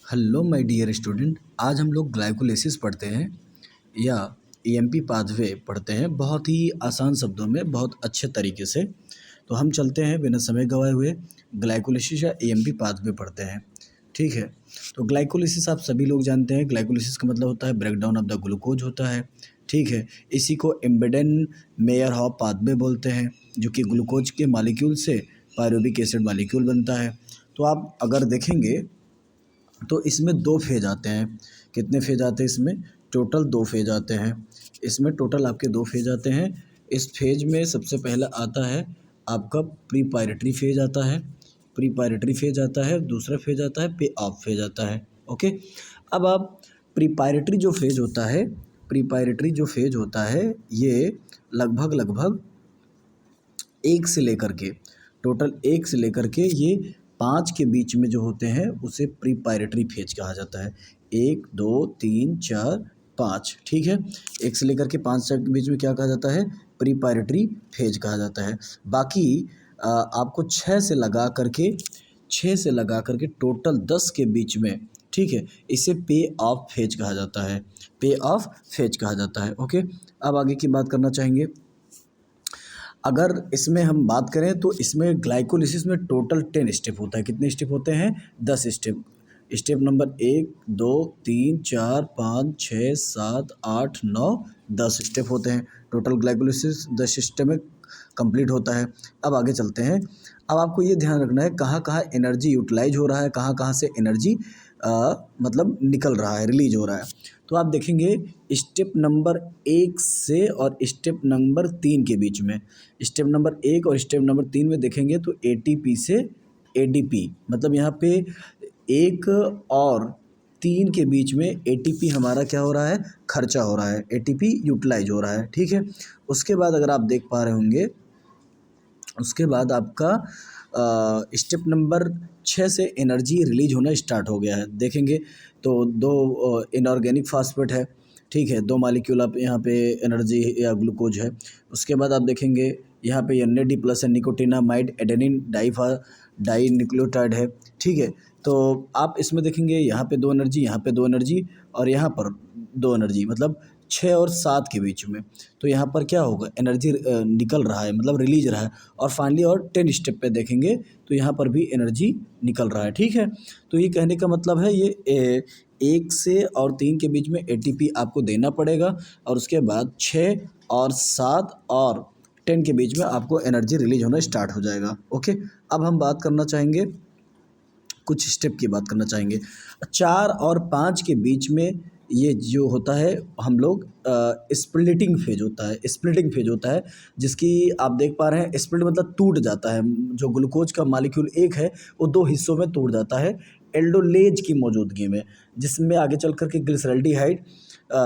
Hello my dear student, आज हम लोग ग्लाइकोलाइसिस पढ़ते हैं या ईएमपी पाथवे पढ़ते हैं बहुत ही आसान शब्दों में, बहुत अच्छे तरीके से। तो हम चलते हैं बिना समय गवाए हुए, ग्लाइकोलाइसिस या ईएमपी पाथवे पढ़ते हैं। ठीक है, तो ग्लाइकोलाइसिस आप सभी लोग जानते हैं। ग्लाइकोलाइसिस का मतलब होता है ब्रेकडाउन ऑफ द ग्लूकोज होता है। ठीक है, इसी को एम्बेडेन मेयर हॉफ पाथवे बोलते हैं, जो कि ग्लूकोज के मालिक्यूल से पायरुविक एसिड मालिक्यूल बनता है। तो आप अगर देखेंगे तो इसमें दो फेज आते हैं। कितने फेज आते हैं इसमें? टोटल दो फेज आते हैं। इसमें टोटल आपके दो फेज आते हैं। इस फेज में सबसे पहला आता है आपका प्री पायरेटरी फेज आता है। प्री पायरेटरी फेज आता है। दूसरा फेज आता है पे ऑफ फेज आता है। ओके, अब आप प्री पायरेटरी जो फेज होता है, प्री पायरेटरी जो फेज होता है, ये लगभग लगभग एक से लेकर के, टोटल एक से लेकर के ये 5 के बीच में जो होते हैं उसे प्री पायरेटरी फेज कहा जाता है। 1 2 3 4 5, ठीक है। 1 से लेकर के 5 के बीच में क्या कहा जाता है? प्री पायरेटरी फेज कहा जाता है। बाकी आपको 6 से लगा करके टोटल 10 के बीच में, ठीक है, इसे पे ऑफ फेज कहा जाता है। पे ऑफ फेज कहा जाता है। ओके, अब आगे की बात करना चाहेंगे। अगर इसमें हम बात करें तो इसमें ग्लाइकोलिसिस में टोटल 10 स्टेप होता है। कितने स्टेप होते हैं? 10 स्टेप। स्टेप नंबर 1 2 3 4 5 6 7 8 9 10 स्टेप होते हैं। टोटल ग्लाइकोलिसिस 10 स्टेप में कंप्लीट होता है। अब आगे चलते हैं। अब आपको ये ध्यान रखना है कहाँ कहाँ एनर्जी यूटिलाइज हो रहा है, कहाँ कहाँ से एनर्जी मतलब निकल रहा है, रिलीज हो रहा है। तो आप देखेंगे स्टेप नंबर 1 से और स्टेप नंबर 3 के बीच में, स्टेप नंबर 1 और स्टेप नंबर 3 में देखेंगे तो एटीपी से एडीपी, मतलब यहाँ पे 1 और 3 के बीच में एटीपी हमारा क्या हो रहा है? खर्चा हो रहा है, एटीपी यूटिलाइज हो रहा है। ठीक है, उसके बाद अगर आप देख पा रहे होंगे, उसके बाद आपका स्टेप नंबर 6 से एनर्जी रिलीज होना स्टार्ट हो गया है। देखेंगे तो दो इनऑर्गेनिक फास्फेट है, ठीक है, 2 मालिक्यूल आप यहाँ पे एनर्जी या ग्लूकोज है। उसके बाद आप देखेंगे यहाँ पे एन डी प्लस है, निकोटिनामाइड एडेनिन डाई न्यूक्लियोटाइड है। ठीक है, तो आप इसमें देखेंगे यहाँ पे 2 एनर्जी, यहाँ पे 2 एनर्जी और यहाँ पर 2 एनर्जी, मतलब 6 और 7 के बीच में। तो यहाँ पर क्या होगा? एनर्जी निकल रहा है, मतलब रिलीज रहा है। और फाइनली और 10 स्टेप पे देखेंगे तो यहाँ पर भी एनर्जी निकल रहा है। ठीक है, तो ये कहने का मतलब है ये 1 से और 3 के बीच में एटीपी आपको देना पड़ेगा और उसके बाद 6 और 7 और 10 के बीच में आपको एनर्जी रिलीज होना स्टार्ट हो जाएगा। ओके, अब हम बात करना चाहेंगे, कुछ स्टेप की बात करना चाहेंगे। 4 और 5 के बीच में ये जो होता है हम लोग स्प्लिटिंग फेज होता है, स्प्लिटिंग फेज होता है, जिसकी आप देख पा रहे हैं स्प्लिट मतलब टूट जाता है। जो ग्लूकोज का मॉलिक्यूल एक है वो 2 हिस्सों में टूट जाता है एल्डोलेज की मौजूदगी में, जिसमें आगे चल कर के ग्लिसरल्डिहाइड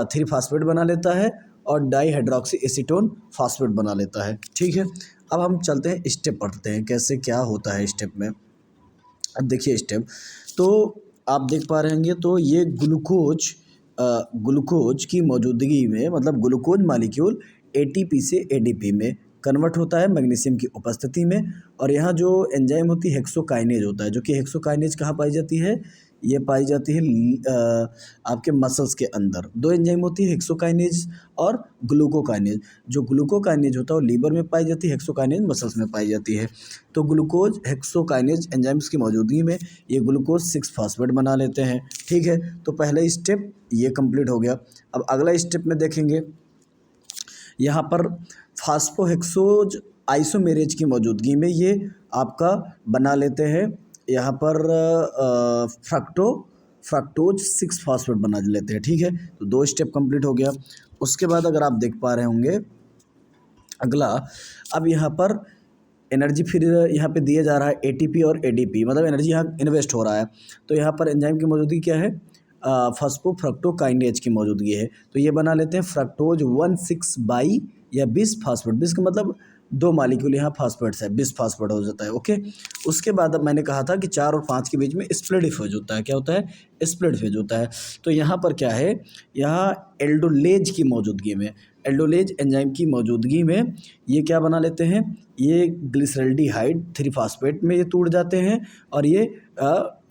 3 फास्फेट बना लेता है और डाईहाइड्रोक्सी एसीटोन फास्फेट बना लेता है। ठीक है, अब हम चलते हैं स्टेप पढ़ते हैं कैसे क्या होता है स्टेप में। अब देखिए स्टेप, तो आप देख पा रहे होंगे तो ये ग्लूकोज की मौजूदगी में, मतलब ग्लूकोज मालिक्यूल एटीपी से एडीपी में कन्वर्ट होता है मैग्नीशियम की उपस्थिति में। और यहाँ जो एंजाइम होती है हेक्सोकाइनेज होता है, जो कि हेक्सोकाइनेज कहाँ पाई जाती है? ये पाई जाती है आपके मसल्स के अंदर। 2 एंजाइम होती है, हेक्सोकाइनेज और ग्लूकोकाइनेज। जो ग्लूकोकाइनेज होता है वो लीवर में पाई जाती है, हेक्सोकाइनेज मसल्स में पाई जाती है। तो ग्लूकोज हेक्सोकाइनेज एंजाइम्स की मौजूदगी में ये ग्लूकोज 6 फास्फेट बना लेते हैं। ठीक है, तो पहला स्टेप ये कंप्लीट हो गया। अब अगला स्टेप में देखेंगे, यहाँ पर फास्फोहेक्सोज आइसोमेरेज की मौजूदगी में ये आपका बना लेते हैं यहाँ पर फ्रक्टोज 6 फास्फेट बना लेते हैं। ठीक है, तो 2 स्टेप कंप्लीट हो गया। उसके बाद अगर आप देख पा रहे होंगे अगला, अब यहाँ पर एनर्जी फिर यहाँ पे दिया जा रहा है एटीपी और एडीपी, मतलब एनर्जी यहाँ इन्वेस्ट हो रहा है। तो यहाँ पर एंजाइम की मौजूदगी क्या है? फॉस्फोफ्रक्टोकाइनेज की मौजूदगी है। तो ये बना लेते हैं फ्रक्टोज 1,6 बाई या बिस फास्फेट। बिस का मतलब 2 मालिक्यूल यहाँ फास्फेट्स है, बिस फास्फेट हो जाता है। ओके, उसके बाद अब मैंने कहा था कि 4 और 5 के बीच में स्प्लिट फेज होता है। क्या होता है? स्प्लिट फेज होता है। तो यहाँ पर क्या है? यहाँ एल्डोलेज की मौजूदगी में, एल्डोलेज एंजाइम की मौजूदगी में ये क्या बना लेते हैं? ये ग्लिसरल्डिहाइड 3 फास्फेट में ये टूट जाते हैं और ये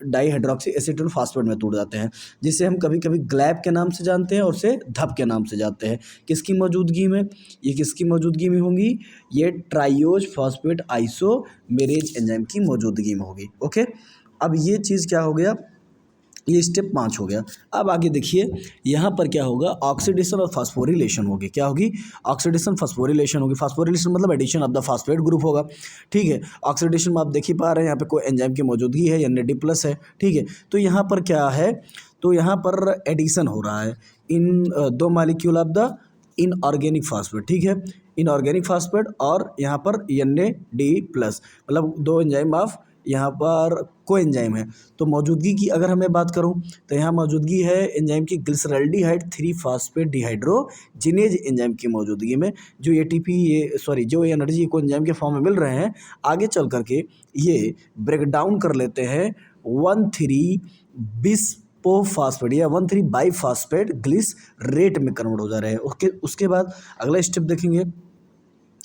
डाईहाइड्रोक्सी एसीटोन फास्फेट में टूट जाते हैं, जिसे हम कभी कभी ग्लैब के नाम से जानते हैं और उसे धप के नाम से जानते हैं। किसकी मौजूदगी में? ये किसकी मौजूदगी में होंगी? ये ट्राइयोज फॉस्फेट आइसोमेरेज एंजाइम की मौजूदगी में होगी। ओके, अब ये चीज़ क्या हो गया, ये स्टेप 5 हो गया। अब आगे देखिए यहाँ पर क्या होगा, ऑक्सीडेशन और फास्फोरिलेशन होगी। क्या होगी? ऑक्सीडेशन फास्फोरिलेशन होगी। फास्फोरिलेशन मतलब addition of the phosphate group होगा। ठीक है, ऑक्सीडेशन में आप देख ही पा रहे हैं यहाँ पे कोई एंजाइम की मौजूदगी है, NAD+ है। ठीक है, तो यहाँ पर क्या है, तो यहाँ पर एडिशन हो रहा है इन दो molecule of the inorganic phosphate. ठीक है, इनऑर्गेनिक फास्फेट और यहाँ पर NAD+, मतलब दो एंजाइम ऑफ यहाँ पर को एंजाइम है। तो मौजूदगी की अगर हमें बात करूं तो यहाँ मौजूदगी है एंजाइम की ग्लिसरल्डिहाइड 3-फॉस्फेट डिहाइड्रोजिनेज एंजाइम की मौजूदगी में, जो ATP जो एनर्जी को एंजाइम के फॉर्म में मिल रहे हैं, आगे चल करके ये ब्रेक डाउन कर लेते हैं 1,3-बिस्पोफॉस्फेट या 1,3-बाइफॉस्फेट ग्लिसरेट में कन्वर्ट हो जा रहे हैं। उसके बाद अगला स्टेप देखेंगे।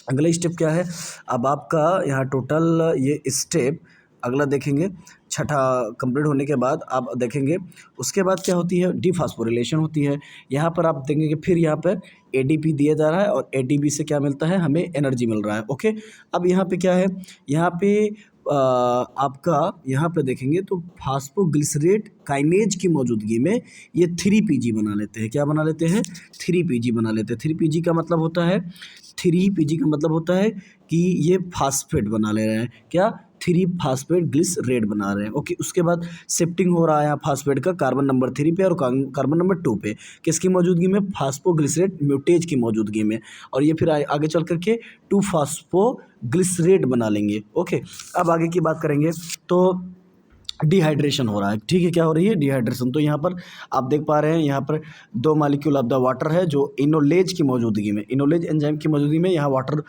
अगला स्टेप क्या है, अब आपका यहाँ टोटल ये स्टेप अगला देखेंगे, छठा कंप्लीट होने के बाद आप देखेंगे उसके बाद क्या होती है, डीफॉस्फोरिलेशन होती है। यहाँ पर आप देखेंगे कि फिर यहाँ पर ADP दिया जा रहा है और ADP से क्या मिलता है, हमें एनर्जी मिल रहा है। ओके, अब यहाँ पे क्या है, यहाँ पे आपका यहाँ पे देखेंगे तो फास्फोग्लिसरेट काइनेज की मौजूदगी में ये 3PG बना लेते हैं। क्या बना लेते हैं? 3PG बना लेते हैं। 3PG का मतलब होता है, 3PG का मतलब होता है कि ये फास्फेट बना ले रहे हैं। क्या? 3-फॉस्फेट ग्लिसरेट बना रहे हैं। ओके, उसके बाद शिफ्टिंग हो रहा है यहाँ फास्फेट का कार्बन नंबर 3 पे और कार्बन नंबर 2 पे। किसकी मौजूदगी में? फास्फोग्लिसरेट म्यूटेज की मौजूदगी में। और ये फिर आगे चल करके 2-फॉस्फोग्लिसरेट बना लेंगे। ओके, अब आगे की बात करेंगे तो डिहाइड्रेशन हो रहा है। ठीक है, क्या हो रही है? डिहाइड्रेशन। तो यहाँ पर आप देख पा रहे हैं यहाँ पर दो मॉलिक्यूल ऑफ द वाटर है जो इनोलेज की मौजूदगी में, इनोलेज एंजाइम की मौजूदगी में यहाँ वाटर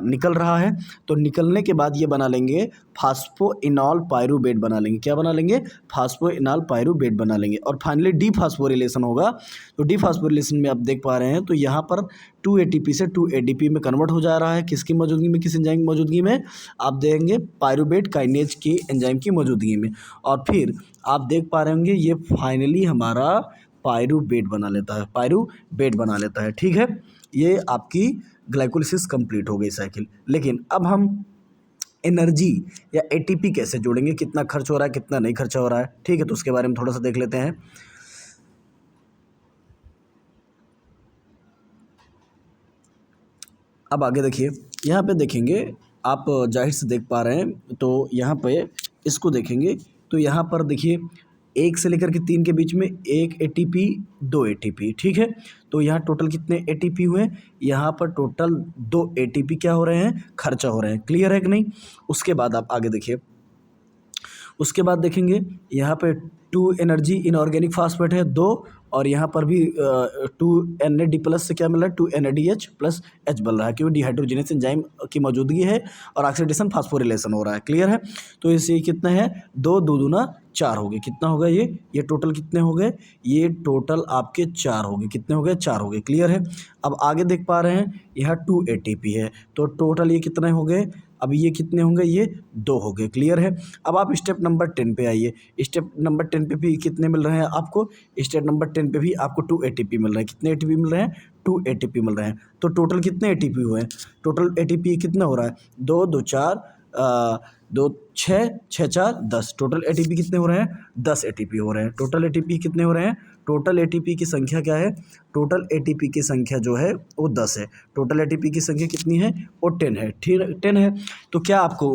निकल रहा है। तो निकलने के बाद ये बना लेंगे फास्फोइनॉल पायरूवेट बना लेंगे। क्या बना लेंगे? फास्फोइनॉल पायरूवेट बना लेंगे। और फाइनली डीफॉस्फोरिलेशन होगा। तो डीफॉस्फोरिलेशन में आप देख पा रहे हैं तो यहाँ पर 2 ATP से 2 ADP में कन्वर्ट हो जा रहा है। किसकी मौजूदगी में? किस एंजाइम की मौजूदगी में? आप देखेंगे पायरूवेट काइनेज की एंजाइम की मौजूदगी में। और फिर आप देख पा रहे होंगे ये फाइनली हमारा पायरूवेट बना लेता है, पायरूवेट बना लेता है। ठीक है, ये आपकी ग्लाइकोलिसिस कंप्लीट हो गई साइकिल। लेकिन अब हम एनर्जी या ATP कैसे जोड़ेंगे, कितना खर्च हो रहा है, कितना नहीं खर्चा हो रहा है। ठीक है, तो उसके बारे में थोड़ा सा देख लेते हैं। अब आगे देखिए, यहाँ पे देखेंगे आप जाहिर से देख पा रहे हैं, तो यहाँ पे इसको देखेंगे तो यहाँ पर देखिए 1 से लेकर के 3 के बीच में 1 ATP 2 ATP। ठीक है, तो यहाँ टोटल कितने ATP हुए? यहाँ पर टोटल 2 ATP क्या हो रहे हैं? खर्चा हो रहे हैं। क्लियर है कि नहीं? उसके बाद आप आगे देखिए, उसके बाद देखेंगे यहाँ पे 2 एनर्जी इनऑर्गेनिक फास्फेट है 2, और यहाँ पर भी 2 NAD+ से क्या मिल रहा है? 2 NADH+ H बन रहा है, क्योंकि डिहाइड्रोजिनेस एंजाइम की मौजूदगी है और ऑक्सीडेशन फास्फोरिलेशन हो रहा है। क्लियर है? तो इससे कितना है? 2 2 दूना 4 हो गए। कितना होगा ये टोटल कितने हो गए? ये टोटल आपके 4 हो गए। कितने हो गए? 4 हो गए। क्लियर है? अब आगे देख पा रहे हैं यहाँ 2 ATP है, तो टोटल ये कितने हो गए? अब ये कितने होंगे? ये 2 हो गए। क्लियर है? अब आप स्टेप नंबर 10 पे आइए। स्टेप नंबर 10 पे भी कितने मिल रहे हैं आपको? स्टेप नंबर 10 पे भी आपको 2 ATP मिल रहे हैं। कितने ATP मिल रहे हैं? 2 ATP मिल रहे हैं। तो टोटल कितने ATP हुए हैं? टोटल ATP कितना हो रहा है? 2 2 4 2 6 6 4 10। टोटल ATP कितने हो रहे हैं? 10 ATP हो रहे हैं। टोटल ATP कितने हो रहे हैं? टोटल ATP की संख्या क्या है? टोटल ATP की संख्या जो है वो 10 है। टोटल ATP की संख्या कितनी है? वो 10 है। ठीक, 10 है। तो क्या आपको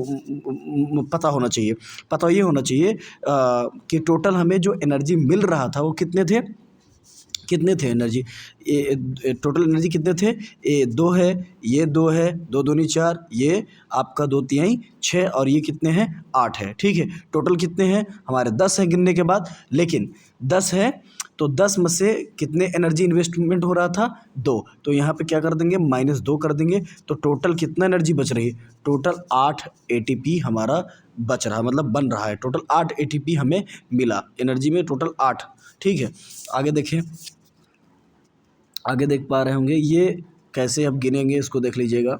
पता होना चाहिए? पता ये होना चाहिए कि टोटल हमें जो एनर्जी मिल रहा था वो कितने थे? कितने थे एनर्जी? टोटल एनर्जी कितने थे? 2 है, ये 2 है, 2 दूनी 4, ये आपका 2 तिहाई 6, और ये कितने हैं? 8 है। ठीक है, टोटल कितने हैं हमारे? 10 है गिनने के बाद। लेकिन 10 है तो 10 में से कितने एनर्जी इन्वेस्टमेंट हो रहा था? 2। तो यहाँ पे क्या कर देंगे? -2 कर देंगे। तो टोटल कितना एनर्जी बच रही है? टोटल 8 ATP हमारा बच रहा है, मतलब बन रहा है। टोटल 8 ATP हमें मिला एनर्जी में, टोटल 8। ठीक है, आगे देखें, आगे देख पा रहे होंगे ये कैसे अब गिनेंगे, इसको देख लीजिएगा।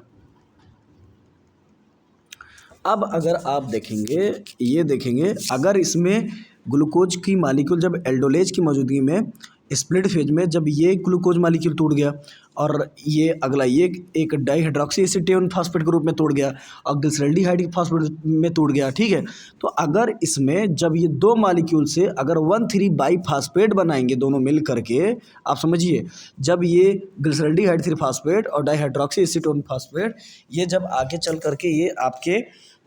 अब अगर आप देखेंगे, ये देखेंगे, अगर इसमें ग्लूकोज की मालिक्यूल जब एल्डोलेज की मौजूदगी में स्प्लिट फेज में जब ये ग्लूकोज मालिक्यूल टूट गया और ये अगला ये एक डाईहाइड्रोक्सी एसीटेन फास्फेट के रूप में टूट गया और ग्लिसरल्डिहाइड फास्फेट में टूट गया, ठीक है। तो अगर इसमें जब ये दो मालिक्यूल से अगर 1,3 बाई फास्फेट बनाएंगे दोनों मिल करके, आप समझिए, जब ये ग्लिसरल्डिहाइड 3 फास्फेट और डाईहाइड्रोक्सी एसीटोन फास्फेट ये जब आगे चल करके ये आपके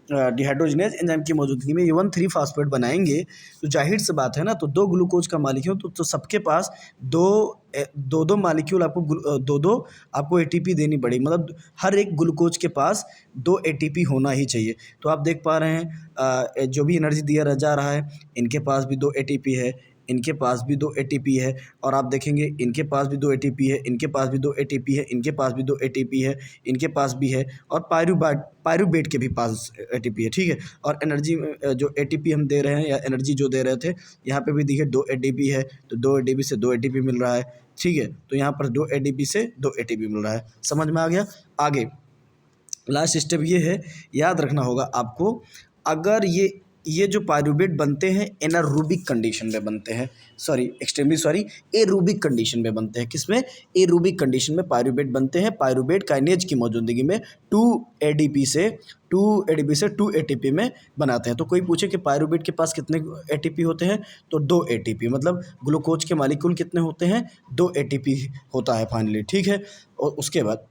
डिहाइड्रोजनेज एंजाइम की मौजूदगी में ये 1,3 फास्फेट बनाएंगे, तो जाहिर सी बात है ना, तो दो ग्लूकोज का मालिक्यूल तो सबके पास दो मालिक्यूल आपको दो आपको एटीपी देनी पड़ेगी, मतलब हर एक ग्लूकोज के पास 2 एटीपी होना ही चाहिए। तो आप देख पा रहे हैं जो भी एनर्जी दिया जा रहा है, इनके पास भी 2 एटीपी है, इनके पास भी 2 एटीपी है, और आप देखेंगे इनके पास भी 2 एटीपी है, इनके पास भी 2 एटीपी है, इनके पास भी 2 एटीपी है, इनके पास भी है, और पायरूवेट के भी पास एटीपी है, ठीक है। और एनर्जी जो एटीपी हम दे रहे हैं या एनर्जी जो दे रहे थे, यहाँ पे भी देखिए 2 एटीपी है, तो 2 एटीपी से 2 एटीपी मिल रहा है, ठीक है। तो यहाँ पर 2 एटीपी से 2 एटीपी मिल रहा है, समझ में आ गया। आगे लास्ट स्टेप ये है, याद रखना होगा आपको, अगर ये जो पायरूवेट बनते हैं एनारोबिक कंडीशन में बनते हैं, एरोबिक कंडीशन में बनते हैं। किसमें? एरोबिक कंडीशन में पायरूवेट बनते हैं। पायरूवेट काइनेज की मौजूदगी में 2 एडीपी से 2 एटीपी में बनाते हैं। तो कोई पूछे कि पायरूवेट के पास कितने एटीपी होते हैं, तो 2 एटीपी, मतलब ग्लूकोज के मालिक्यूल कितने होते हैं, 2 एटीपी होता है फाइनली, ठीक है। और उसके बाद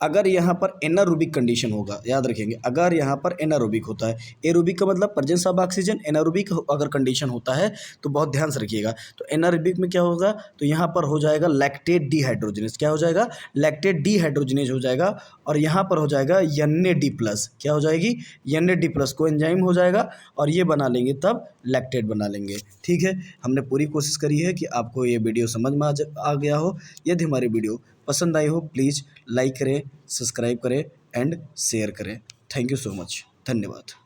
अगर यहाँ पर एनारोबिक कंडीशन होगा, याद रखेंगे, अगर यहाँ पर एनारोबिक होता है, एरोबिक का मतलब प्रेजेंस ऑफ ऑक्सीजन, एनारोबिक अगर कंडीशन होता है तो बहुत ध्यान से रखिएगा। तो एनारोबिक में क्या होगा, तो यहाँ पर हो जाएगा लैक्टेट डीहाइड्रोजनेज, क्या हो जाएगा, लैक्टेट डीहाइड्रोजनेज हो जाएगा, और यहाँ पर हो जाएगा NAD+, क्या हो जाएगी, NAD+ को एंजाइम हो जाएगा, और ये बना लेंगे तब लैक्टेट बना लेंगे, ठीक है। हमने पूरी कोशिश करी है कि आपको ये वीडियो समझ में आ गया हो। यदि हमारी वीडियो पसंद आई हो, प्लीज़ लाइक करें, सब्सक्राइब करें एंड शेयर करें। थैंक यू सो मच, धन्यवाद।